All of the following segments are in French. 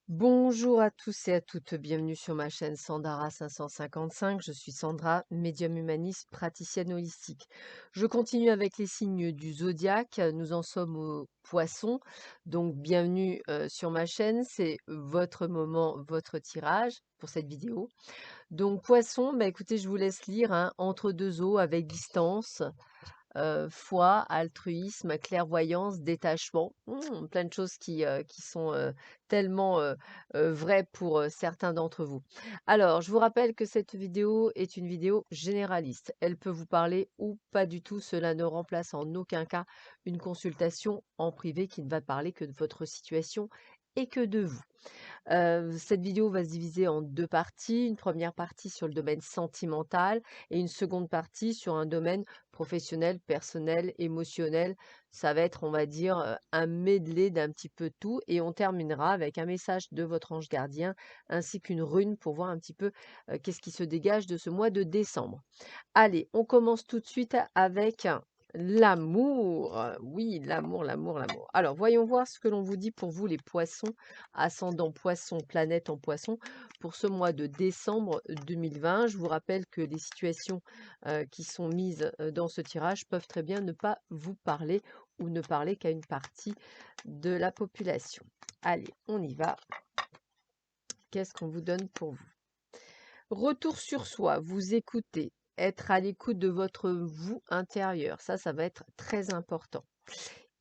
Bonjour à tous et à toutes, bienvenue sur ma chaîne Sandara 555. Je suis Sandra, médium humaniste, praticienne holistique. Je continue avec les signes du zodiaque. Nous en sommes au poisson, donc bienvenue sur ma chaîne. C'est votre moment, votre tirage pour cette vidéo. Donc poisson, bah écoutez, je vous laisse lire hein, entre deux eaux avec distance. Foi, altruisme, clairvoyance, détachement, plein de choses qui sont, tellement, vraies pour, certains d'entre vous. Alors, je vous rappelle que cette vidéo est une vidéo généraliste. Elle peut vous parler ou pas du tout. Cela ne remplace en aucun cas une consultation en privé qui ne va parler que de votre situation et que de vous. Cette vidéo va se diviser en 2 parties. Une première partie sur le domaine sentimental et une seconde partie sur un domaine professionnel, personnel, émotionnel. Ça va être, on va dire, un medley d'un petit peu tout et on terminera avec un message de votre ange gardien ainsi qu'une rune pour voir un petit peu, qu'est-ce qui se dégage de ce mois de décembre. Allez, on commence tout de suite avec l'amour. Oui, l'amour, l'amour, l'amour. Alors, voyons voir ce que l'on vous dit pour vous, les poissons, ascendant poisson, planète en poisson, pour ce mois de décembre 2020. Je vous rappelle que les situations qui sont mises dans ce tirage peuvent très bien ne pas vous parler ou ne parler qu'à une partie de la population. Allez, on y va. Qu'est-ce qu'on vous donne pour vous? Retour sur soi, vous écoutez, être à l'écoute de votre vous intérieur. Ça va être très important.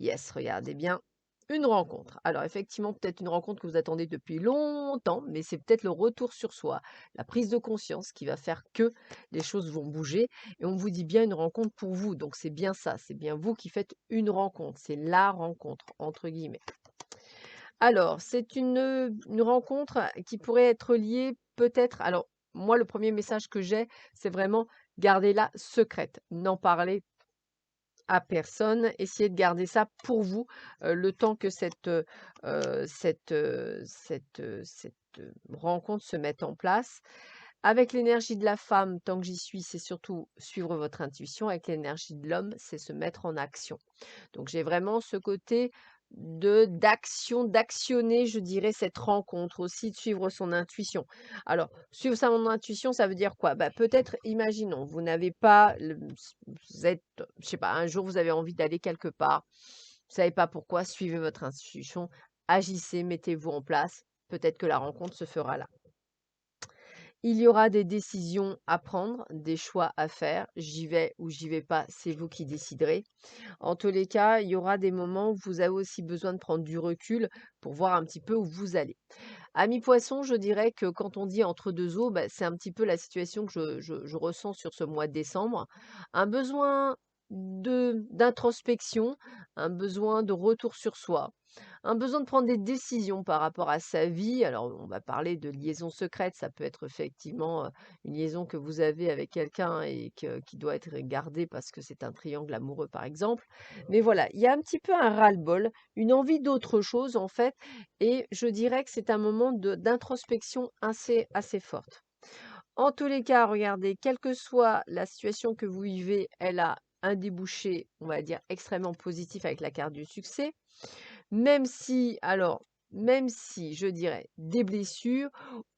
Yes, regardez bien. Une rencontre. Alors effectivement, peut-être une rencontre que vous attendez depuis longtemps, mais c'est peut-être le retour sur soi, la prise de conscience qui va faire que les choses vont bouger. Et on vous dit bien une rencontre pour vous. Donc c'est bien ça, c'est bien vous qui faites une rencontre. C'est la rencontre, entre guillemets. Alors, c'est une rencontre qui pourrait être liée peut-être alors, moi, le premier message que j'ai, c'est vraiment gardez-la secrète. N'en parlez à personne. Essayez de garder ça pour vous, le temps que cette rencontre se mette en place. Avec l'énergie de la femme, tant que j'y suis, c'est surtout suivre votre intuition. Avec l'énergie de l'homme, c'est se mettre en action. Donc j'ai vraiment ce côté d'actionner, je dirais, cette rencontre aussi, de suivre son intuition. Alors, suivre son intuition, ça veut dire quoi? Bah, peut-être, imaginons, vous n'avez pas, vous êtes, je sais pas, un jour vous avez envie d'aller quelque part, vous savez pas pourquoi, suivez votre intuition, agissez, mettez-vous en place, peut-être que la rencontre se fera là. Il y aura des décisions à prendre, des choix à faire. J'y vais ou j'y vais pas, c'est vous qui déciderez. En tous les cas, il y aura des moments où vous avez aussi besoin de prendre du recul pour voir un petit peu où vous allez. Amis poissons, je dirais que quand on dit entre deux eaux, bah, c'est un petit peu la situation que je ressens sur ce mois de décembre. Un besoin d'introspection, un besoin de retour sur soi, un besoin de prendre des décisions par rapport à sa vie. Alors, on va parler de liaison secrète, ça peut être effectivement une liaison que vous avez avec quelqu'un et qui doit être gardée parce que c'est un triangle amoureux, par exemple. Mais voilà, il y a un petit peu un ras-le-bol, une envie d'autre chose, en fait, et je dirais que c'est un moment d'introspection assez forte. En tous les cas, regardez, quelle que soit la situation que vous vivez, elle a un débouché, on va dire, extrêmement positif avec la carte du succès. Même si, alors, même si, je dirais, des blessures,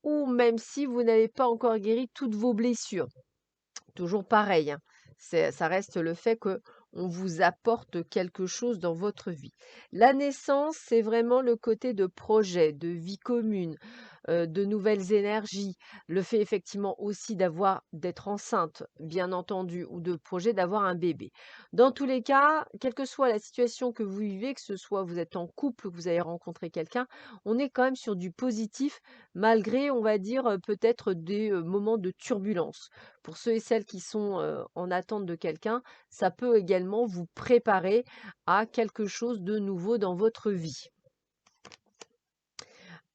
ou même si vous n'avez pas encore guéri toutes vos blessures. Toujours pareil, hein, ça reste le fait que on vous apporte quelque chose dans votre vie. La naissance, c'est vraiment le côté de projet, de vie commune, de nouvelles énergies. Le fait effectivement aussi d'être enceinte, bien entendu, ou de projet d'avoir un bébé. Dans tous les cas, quelle que soit la situation que vous vivez, que ce soit vous êtes en couple, que vous avez rencontré quelqu'un, on est quand même sur du positif malgré, on va dire, peut-être des, moments de turbulence. Pour ceux et celles qui sont, en attente de quelqu'un, ça peut également vous préparer à quelque chose de nouveau dans votre vie.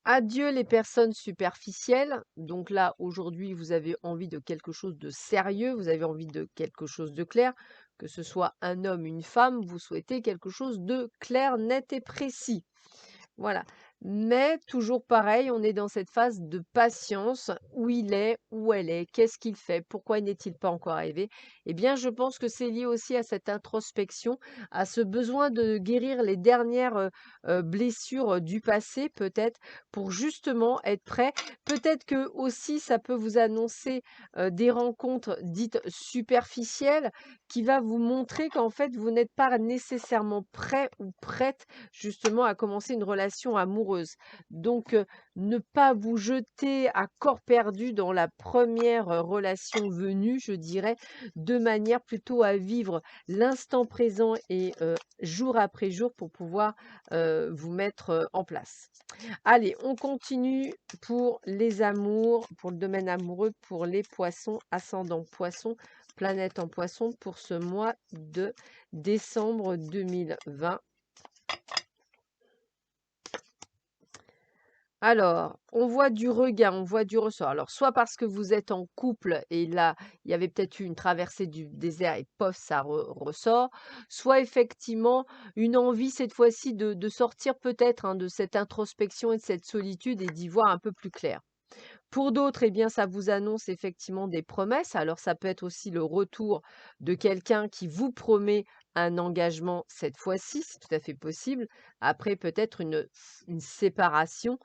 Adieu les personnes superficielles. Donc là, aujourd'hui, vous avez envie de quelque chose de sérieux, vous avez envie de quelque chose de clair, que ce soit un homme, une femme, vous souhaitez quelque chose de clair, net et précis. Voilà. Mais toujours pareil, on est dans cette phase de patience, où il est, où elle est, qu'est-ce qu'il fait, pourquoi n'est-il pas encore arrivé? Eh bien, je pense que c'est lié aussi à cette introspection, à ce besoin de guérir les dernières, blessures, du passé peut-être, pour justement être prêt. Peut-être que aussi ça peut vous annoncer, des rencontres dites superficielles, qui va vous montrer qu'en fait vous n'êtes pas nécessairement prêt ou prête justement à commencer une relation amoureuse. Donc, ne pas vous jeter à corps perdu dans la première relation venue, je dirais, de manière plutôt à vivre l'instant présent et jour après jour pour pouvoir, vous mettre, en place. Allez, on continue pour les amours, pour le domaine amoureux, pour les poissons, ascendant poisson, planète en poisson pour ce mois de décembre 2020. Alors, on voit du regain, on voit du ressort. Alors, soit parce que vous êtes en couple et là, il y avait peut-être eu une traversée du désert et pof, ça ressort. Soit effectivement, une envie cette fois-ci de sortir peut-être hein, de cette introspection et de cette solitude et d'y voir un peu plus clair. Pour d'autres, eh bien, ça vous annonce effectivement des promesses. Alors, ça peut être aussi le retour de quelqu'un qui vous promet un engagement cette fois-ci, c'est tout à fait possible. Après, peut-être une séparation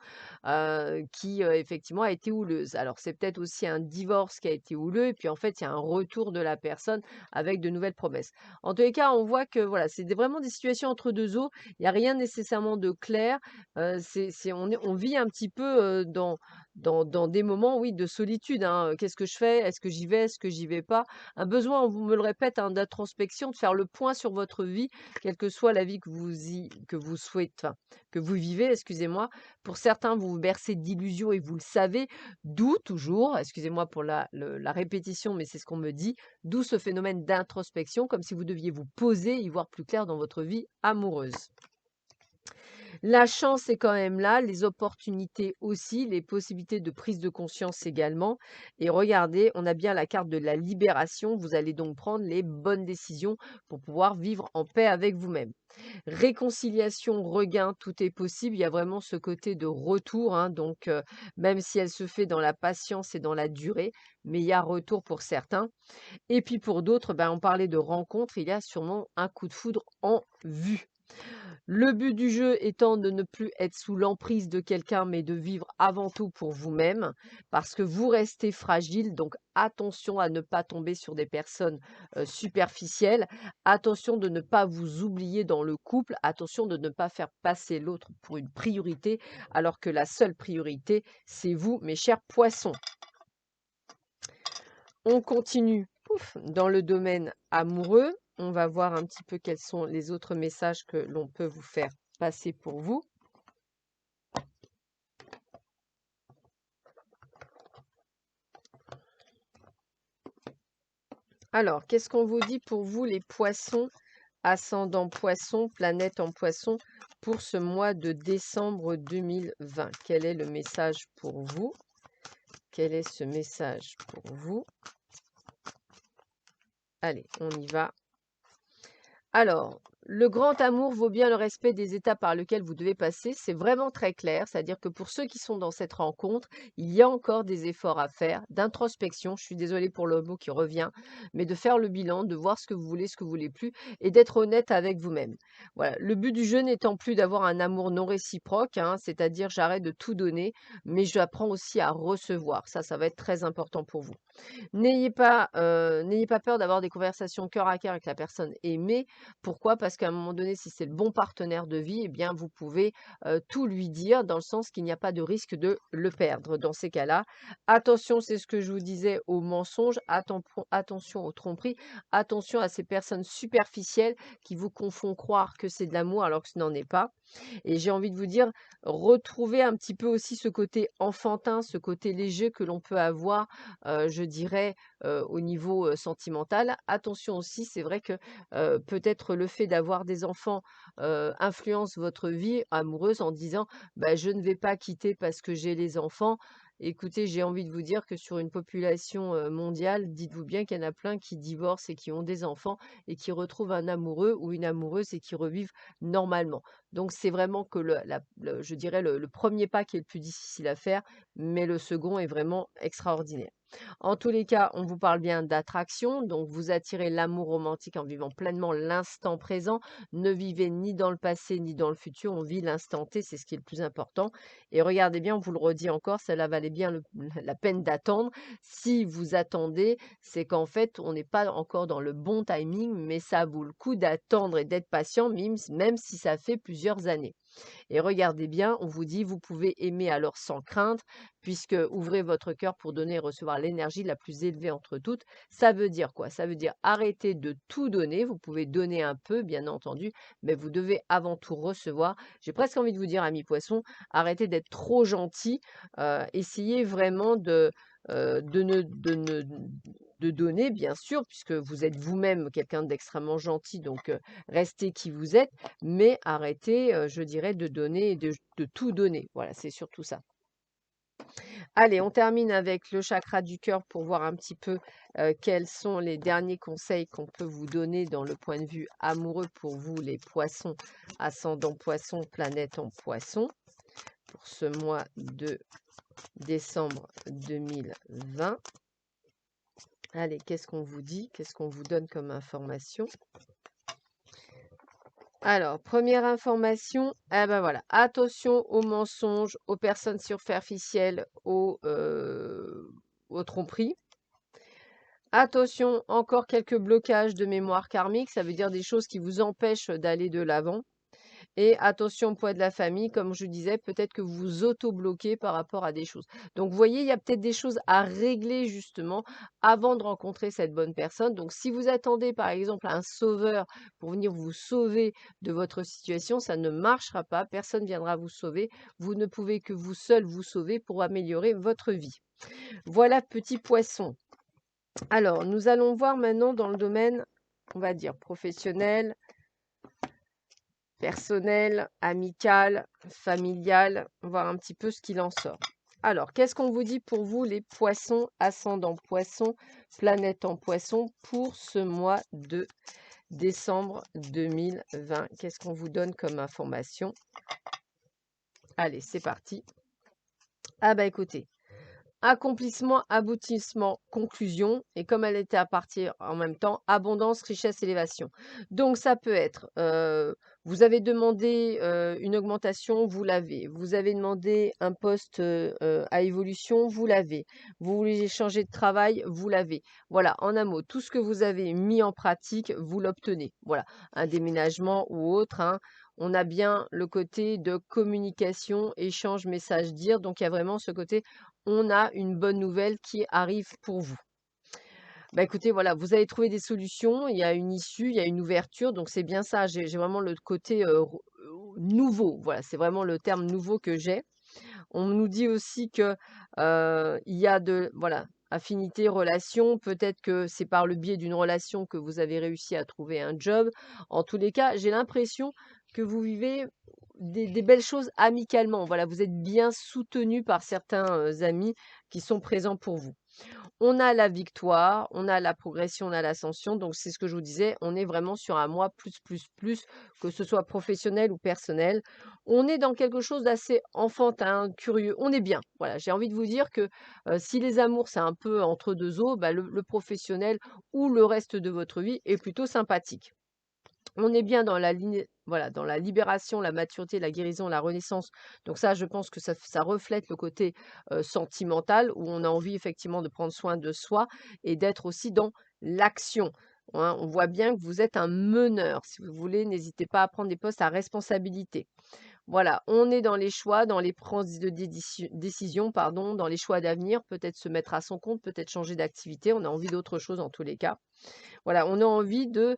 qui, effectivement, a été houleuse. Alors, c'est peut-être aussi un divorce qui a été houleux et puis, en fait, il y a un retour de la personne avec de nouvelles promesses. En tous les cas, on voit que, voilà, c'est vraiment des situations entre deux eaux. Il n'y a rien nécessairement de clair. On vit un petit peu dans des moments, oui, de solitude, hein, qu'est-ce que je fais? Est-ce que j'y vais? Est-ce que j'y vais pas? Un besoin, on vous me le répète, hein, d'introspection, de faire le point sur votre vie, quelle que soit la vie que vous souhaitez enfin, que vous vivez, excusez-moi. Pour certains, vous vous bercez d'illusions et vous le savez, d'où toujours, excusez-moi pour la répétition, mais c'est ce qu'on me dit, d'où ce phénomène d'introspection, comme si vous deviez vous poser, y voir plus clair dans votre vie amoureuse. La chance est quand même là, les opportunités aussi, les possibilités de prise de conscience également. Et regardez, on a bien la carte de la libération. Vous allez donc prendre les bonnes décisions pour pouvoir vivre en paix avec vous-même. Réconciliation, regain, tout est possible. Il y a vraiment ce côté de retour, hein, donc même si elle se fait dans la patience et dans la durée, mais il y a retour pour certains. Et puis pour d'autres, ben, on parlait de rencontre, il y a sûrement un coup de foudre en vue. Le but du jeu étant de ne plus être sous l'emprise de quelqu'un, mais de vivre avant tout pour vous-même, parce que vous restez fragile, donc attention à ne pas tomber sur des personnes superficielles, attention de ne pas vous oublier dans le couple, attention de ne pas faire passer l'autre pour une priorité, alors que la seule priorité, c'est vous, mes chers poissons. On continue pouf, dans le domaine amoureux. On va voir un petit peu quels sont les autres messages que l'on peut vous faire passer pour vous. Alors, qu'est-ce qu'on vous dit pour vous, les poissons, ascendant poisson, planète en poisson, pour ce mois de décembre 2020? Quel est le message pour vous? Quel est ce message pour vous? Allez, on y va. Alors, le grand amour vaut bien le respect des étapes par lesquelles vous devez passer. C'est vraiment très clair, c'est-à-dire que pour ceux qui sont dans cette rencontre, il y a encore des efforts à faire, d'introspection. Je suis désolée pour le mot qui revient, mais de faire le bilan, de voir ce que vous voulez, ce que vous voulez plus, et d'être honnête avec vous-même. Voilà. Le but du jeu n'étant plus d'avoir un amour non réciproque, hein, c'est-à-dire j'arrête de tout donner, mais j'apprends aussi à recevoir. Ça va être très important pour vous. N'ayez pas peur d'avoir des conversations cœur à cœur avec la personne aimée. Pourquoi? Parce qu'à un moment donné, si c'est le bon partenaire de vie, eh bien, vous pouvez, tout lui dire dans le sens qu'il n'y a pas de risque de le perdre dans ces cas-là. Attention, c'est ce que je vous disais, aux mensonges, attention aux tromperies, attention à ces personnes superficielles qui vous confondent croire que c'est de l'amour alors que ce n'en est pas. Et j'ai envie de vous dire, retrouvez un petit peu aussi ce côté enfantin, ce côté léger que l'on peut avoir, je dirais, au niveau, sentimental. Attention aussi, c'est vrai que, peut-être le fait d'avoir des enfants, influence votre vie amoureuse en disant: «Bah, je ne vais pas quitter parce que j'ai les enfants». Écoutez, j'ai envie de vous dire que sur une population, mondiale, dites-vous bien qu'il y en a plein qui divorcent et qui ont des enfants et qui retrouvent un amoureux ou une amoureuse et qui revivent normalement. Donc c'est vraiment que le je dirais le 1er pas qui est le plus difficile à faire, mais le second est vraiment extraordinaire. En tous les cas, on vous parle bien d'attraction, donc vous attirez l'amour romantique en vivant pleinement l'instant présent. Ne vivez ni dans le passé ni dans le futur, on vit l'instant T, c'est ce qui est le plus important. Et regardez bien, on vous le redit encore, cela valait bien la peine d'attendre. Si vous attendez, c'est qu'en fait, on n'est pas encore dans le bon timing, mais ça vaut le coup d'attendre et d'être patient, même si ça fait plusieurs années. Et regardez bien, on vous dit, vous pouvez aimer alors sans crainte, puisque ouvrez votre cœur pour donner et recevoir l'énergie la plus élevée entre toutes. Ça veut dire quoi? Ça veut dire arrêter de tout donner. Vous pouvez donner un peu, bien entendu, mais vous devez avant tout recevoir. J'ai presque envie de vous dire, amis poissons, arrêtez d'être trop gentil. Essayez vraiment de donner, bien sûr, puisque vous êtes vous-même quelqu'un d'extrêmement gentil, donc restez qui vous êtes, mais arrêtez, je dirais, de donner et de tout donner. Voilà, c'est surtout ça. Allez, on termine avec le chakra du cœur pour voir un petit peu quels sont les derniers conseils qu'on peut vous donner dans le point de vue amoureux pour vous, les poissons, ascendant poisson, planète en poisson, pour ce mois de décembre 2020. Allez, qu'est-ce qu'on vous dit? Qu'est-ce qu'on vous donne comme information? Alors, première information, ah ben voilà, attention aux mensonges, aux personnes superficielles, aux tromperies. Attention, encore quelques blocages de mémoire karmique, ça veut dire des choses qui vous empêchent d'aller de l'avant. Et attention au poids de la famille, comme je disais, peut-être que vous vous auto-bloquez par rapport à des choses. Donc, vous voyez, il y a peut-être des choses à régler justement avant de rencontrer cette bonne personne. Donc, si vous attendez par exemple un sauveur pour venir vous sauver de votre situation, ça ne marchera pas. Personne ne viendra vous sauver. Vous ne pouvez que vous seul vous sauver pour améliorer votre vie. Voilà, petit poisson. Alors, nous allons voir maintenant dans le domaine, on va dire, professionnel, personnel, amical, familial, voir un petit peu ce qu'il en sort. Alors, qu'est-ce qu'on vous dit pour vous, les poissons, ascendant poisson, planète en poisson, pour ce mois de décembre 2020? Qu'est-ce qu'on vous donne comme information? Allez, c'est parti. Ah bah écoutez, accomplissement, aboutissement, conclusion, et comme elle était à partir en même temps, abondance, richesse, élévation. Donc ça peut être, vous avez demandé une augmentation, vous l'avez. Vous avez demandé un poste à évolution, vous l'avez. Vous voulez changer de travail, vous l'avez. Voilà, en un mot, tout ce que vous avez mis en pratique, vous l'obtenez. Voilà, un déménagement ou autre, hein. On a bien le côté de communication, échange, message, dire. Donc il y a vraiment ce côté on a une bonne nouvelle qui arrive pour vous. Bah écoutez, voilà, vous avez trouvé des solutions, il y a une issue, il y a une ouverture, donc c'est bien ça. J'ai vraiment le côté nouveau, voilà, c'est vraiment le terme nouveau que j'ai. On nous dit aussi que il y a voilà, affinité, relation, peut-être que c'est par le biais d'une relation que vous avez réussi à trouver un job. En tous les cas, j'ai l'impression que vous vivez des belles choses amicalement. Voilà, vous êtes bien soutenu par certains amis qui sont présents pour vous. On a la victoire, on a la progression, on a l'ascension. Donc, c'est ce que je vous disais, on est vraiment sur un mois plus, plus, plus, que ce soit professionnel ou personnel. On est dans quelque chose d'assez enfantin, curieux. On est bien. Voilà, j'ai envie de vous dire que si les amours, c'est un peu entre deux eaux, bah, le professionnel ou le reste de votre vie est plutôt sympathique. On est bien dans la ligne, voilà, dans la libération, la maturité, la guérison, la renaissance. Donc ça, je pense que ça reflète le côté sentimental où on a envie effectivement de prendre soin de soi et d'être aussi dans l'action. Hein. On voit bien que vous êtes un meneur. Si vous voulez, n'hésitez pas à prendre des postes à responsabilité. Voilà, on est dans les choix, dans les prises de décision, pardon, dans les choix d'avenir, peut-être se mettre à son compte, peut-être changer d'activité. On a envie d'autre chose en tous les cas. Voilà, on a envie d'aller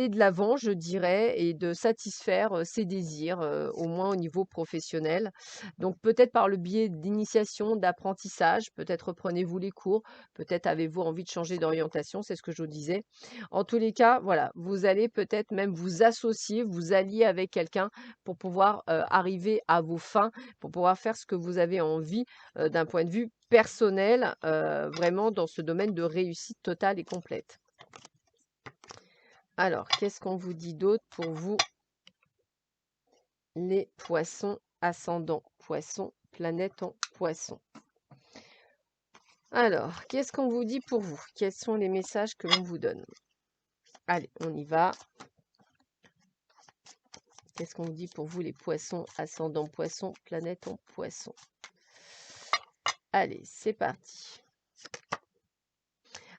de l'avant, je dirais, et de satisfaire, ses désirs, au moins au niveau professionnel. Donc peut-être par le biais d'initiation, d'apprentissage, peut-être reprenez-vous les cours, peut-être avez-vous envie de changer d'orientation, c'est ce que je vous disais. En tous les cas, voilà, vous allez peut-être même vous associer, vous allier avec quelqu'un pour pouvoir, arriver à vos fins, pour pouvoir faire ce que vous avez envie, d'un point de vue personnel, vraiment dans ce domaine de réussite totale et complète. Alors, qu'est-ce qu'on vous dit d'autre pour vous, les poissons, ascendant poisson, planète en poisson? Alors, qu'est-ce qu'on vous dit pour vous? Quels sont les messages que l'on vous donne? Allez, on y va. Qu'est-ce qu'on vous dit pour vous, les poissons, ascendant poisson, planète en poisson? Allez, c'est parti.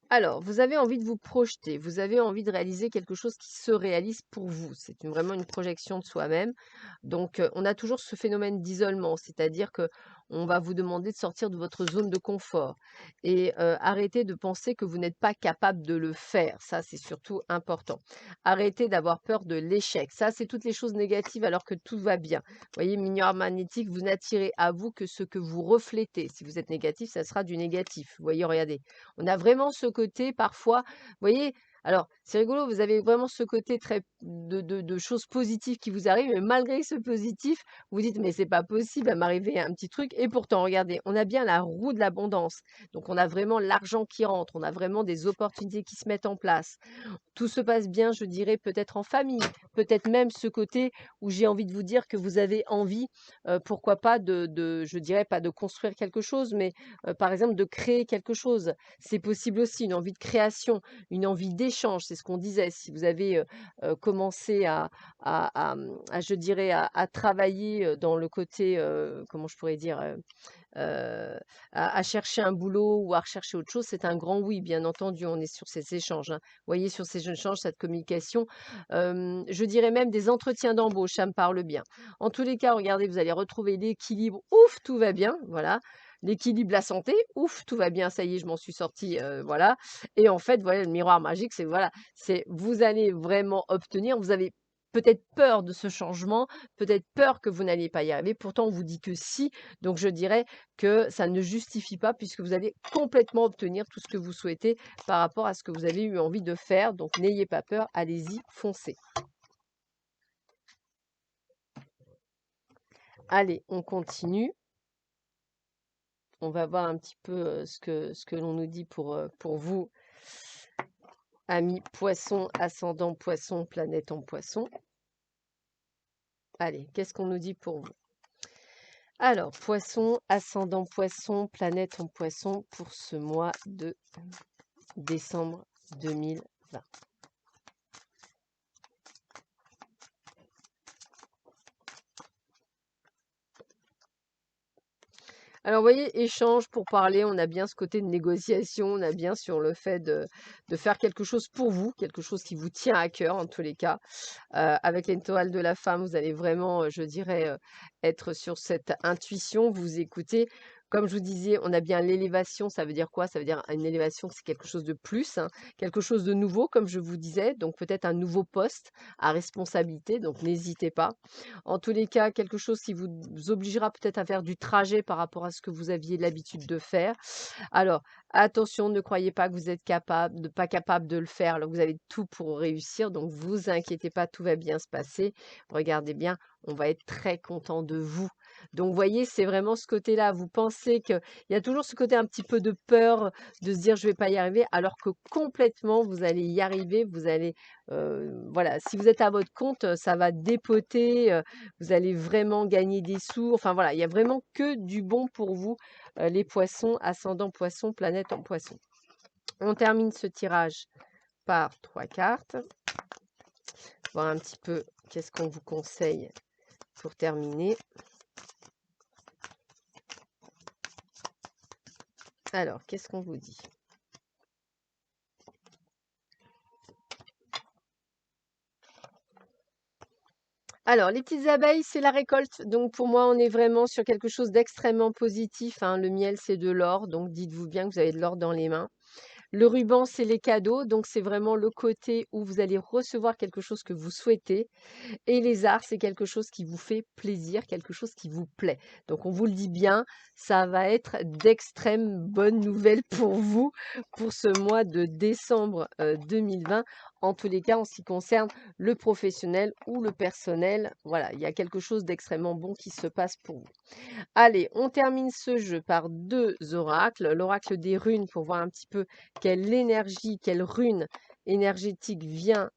Alors, vous avez envie de vous projeter, vous avez envie de réaliser quelque chose qui se réalise pour vous. C'est vraiment une projection de soi-même. Donc, on a toujours ce phénomène d'isolement, c'est-à-dire que on va vous demander de sortir de votre zone de confort et arrêter de penser que vous n'êtes pas capable de le faire. Ça, c'est surtout important. Arrêtez d'avoir peur de l'échec. Ça, c'est toutes les choses négatives alors que tout va bien. Vous voyez, miroir magnétique, vous n'attirez à vous que ce que vous reflétez. Si vous êtes négatif, ça sera du négatif. Vous voyez, regardez. On a vraiment ce côté parfois, vous voyez? Alors, c'est rigolo, vous avez vraiment ce côté très de choses positives qui vous arrivent, mais malgré ce positif, vous dites: «Mais c'est pas possible, à m'arriver un petit truc» et pourtant regardez, on a bien la roue de l'abondance. Donc on a vraiment l'argent qui rentre, on a vraiment des opportunités qui se mettent en place. Tout se passe bien, je dirais, peut-être en famille, peut-être même ce côté où j'ai envie de vous dire que vous avez envie, pourquoi pas je dirais pas de construire quelque chose, mais par exemple de créer quelque chose. C'est possible aussi, une envie de création, une envie d'échange, c'est ce qu'on disait. Si vous avez, commencé je dirais à travailler, dans le côté, comment je pourrais dire? Heu, à chercher un boulot ou à rechercher autre chose, c'est un grand oui, bien entendu, on est sur ces échanges, hein. Vous voyez, sur ces échanges, cette communication, je dirais même des entretiens d'embauche, ça me parle bien. En tous les cas, regardez, vous allez retrouver l'équilibre, ouf, tout va bien, voilà. L'équilibre, la santé, ouf, tout va bien, ça y est, je m'en suis sortie, voilà. Et en fait, voilà, le miroir magique, c'est voilà, c'est vous allez vraiment obtenir, vous avez peut-être peur de ce changement, peut-être peur que vous n'alliez pas y arriver, pourtant on vous dit que si, donc je dirais que ça ne justifie pas puisque vous allez complètement obtenir tout ce que vous souhaitez par rapport à ce que vous avez eu envie de faire. Donc n'ayez pas peur, allez-y, foncez. Allez, on continue. On va voir un petit peu ce que l'on nous dit pour vous, amis poisson, ascendant poisson, planète en poisson. Allez, qu'est-ce qu'on nous dit pour vous? Alors, poisson, ascendant poisson, planète en poisson pour ce mois de décembre 2020. Alors, vous voyez, échange pour parler, on a bien ce côté de négociation, on a bien sur le fait de faire quelque chose pour vous, quelque chose qui vous tient à cœur en tous les cas. Avec l'étoile de la femme, vous allez vraiment, je dirais, être sur cette intuition, vous écoutez. Comme je vous disais, on a bien l'élévation, ça veut dire quoi? Ça veut dire une élévation, c'est quelque chose de plus, hein, quelque chose de nouveau, comme je vous disais, donc peut-être un nouveau poste à responsabilité, donc n'hésitez pas. En tous les cas, quelque chose qui vous obligera peut-être à faire du trajet par rapport à ce que vous aviez l'habitude de faire. Alors, attention, ne croyez pas que vous êtes pas capable de le faire. Alors, vous avez tout pour réussir, donc vous inquiétez pas, tout va bien se passer. Regardez bien, on va être très content de vous. Donc, vous voyez, c'est vraiment ce côté-là. Vous pensez qu'il y a toujours ce côté un petit peu de peur de se dire je vais pas y arriver, alors que complètement vous allez y arriver. Vous allez, voilà, si vous êtes à votre compte, ça va dépoter. Vous allez vraiment gagner des sous. Enfin voilà, il y a vraiment que du bon pour vous, les poissons, ascendant poisson, planète en poisson. On termine ce tirage par 3 cartes. Voir un petit peu qu'est-ce qu'on vous conseille pour terminer. Alors, qu'est-ce qu'on vous dit? Alors, les petites abeilles, c'est la récolte. Donc, pour moi, on est vraiment sur quelque chose d'extrêmement positif, hein. Le miel, c'est de l'or. Donc, dites-vous bien que vous avez de l'or dans les mains. Le ruban, c'est les cadeaux, donc c'est vraiment le côté où vous allez recevoir quelque chose que vous souhaitez. Et les arts, c'est quelque chose qui vous fait plaisir, quelque chose qui vous plaît. Donc on vous le dit bien, ça va être d'extrêmes bonnes nouvelles pour vous pour ce mois de décembre 2020. En tous les cas, en ce qui concerne le professionnel ou le personnel, voilà, il y a quelque chose d'extrêmement bon qui se passe pour vous. Allez, on termine ce jeu par 2 oracles. L'oracle des runes pour voir un petit peu quelle énergie, quelle rune énergétique vient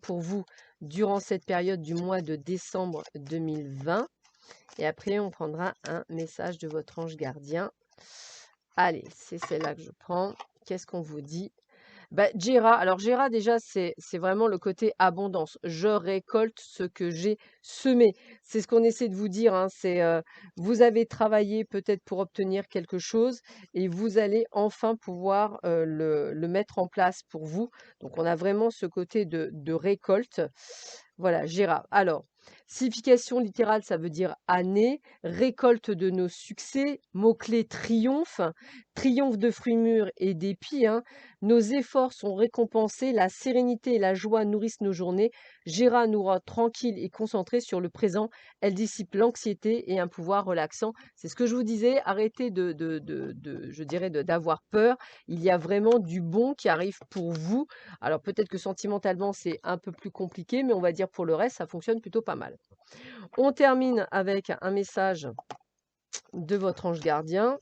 pour vous durant cette période du mois de décembre 2020. Et après, on prendra un message de votre ange gardien. Allez, c'est celle-là que je prends. Qu'est-ce qu'on vous dit? Bah, Jera, alors Jera déjà c'est vraiment le côté abondance. Je récolte ce que j'ai semé. C'est ce qu'on essaie de vous dire, hein, c'est vous avez travaillé peut-être pour obtenir quelque chose et vous allez enfin pouvoir le mettre en place pour vous. Donc on a vraiment ce côté de récolte. Voilà, Jera. Alors, signification littérale, ça veut dire année, récolte de nos succès, mot-clé triomphe, triomphe de fruits mûrs et d'épis, hein. Nos efforts sont récompensés, la sérénité et la joie nourrissent nos journées. Gérard nous rend tranquilles et concentrés sur le présent. Elle dissipe l'anxiété et un pouvoir relaxant. C'est ce que je vous disais, arrêtez je dirais, d'avoir peur. Il y a vraiment du bon qui arrive pour vous. Alors peut-être que sentimentalement, c'est un peu plus compliqué, mais on va dire pour le reste, ça fonctionne plutôt pas mal. On termine avec un message de votre ange gardien.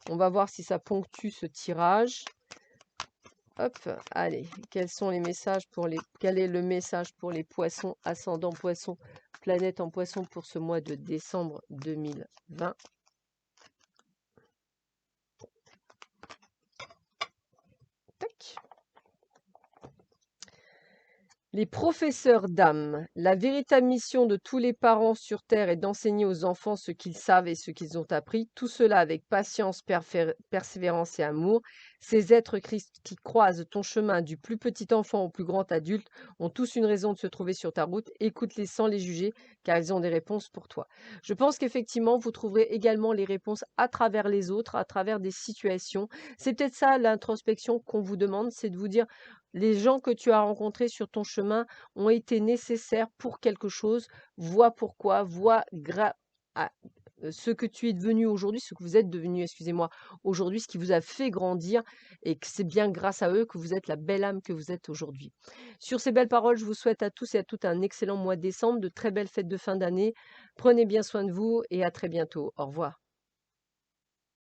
On va voir si ça ponctue ce tirage. Hop, allez, quels sont les messages quel est le message pour les poissons, ascendant poisson, planète en poisson pour ce mois de décembre 2020? Tac. Les professeurs d'âme, la véritable mission de tous les parents sur Terre est d'enseigner aux enfants ce qu'ils savent et ce qu'ils ont appris, tout cela avec patience, persévérance et amour. Ces êtres qui croisent ton chemin du plus petit enfant au plus grand adulte ont tous une raison de se trouver sur ta route. Écoute-les sans les juger, car ils ont des réponses pour toi. Je pense qu'effectivement, vous trouverez également les réponses à travers les autres, à travers des situations. C'est peut-être ça l'introspection qu'on vous demande, c'est de vous dire les gens que tu as rencontrés sur ton chemin ont été nécessaires pour quelque chose. Vois pourquoi, ce que tu es devenu aujourd'hui, ce que vous êtes devenu, excusez-moi, aujourd'hui, ce qui vous a fait grandir et que c'est bien grâce à eux que vous êtes la belle âme que vous êtes aujourd'hui. Sur ces belles paroles, je vous souhaite à tous et à toutes un excellent mois de décembre, de très belles fêtes de fin d'année. Prenez bien soin de vous et à très bientôt. Au revoir.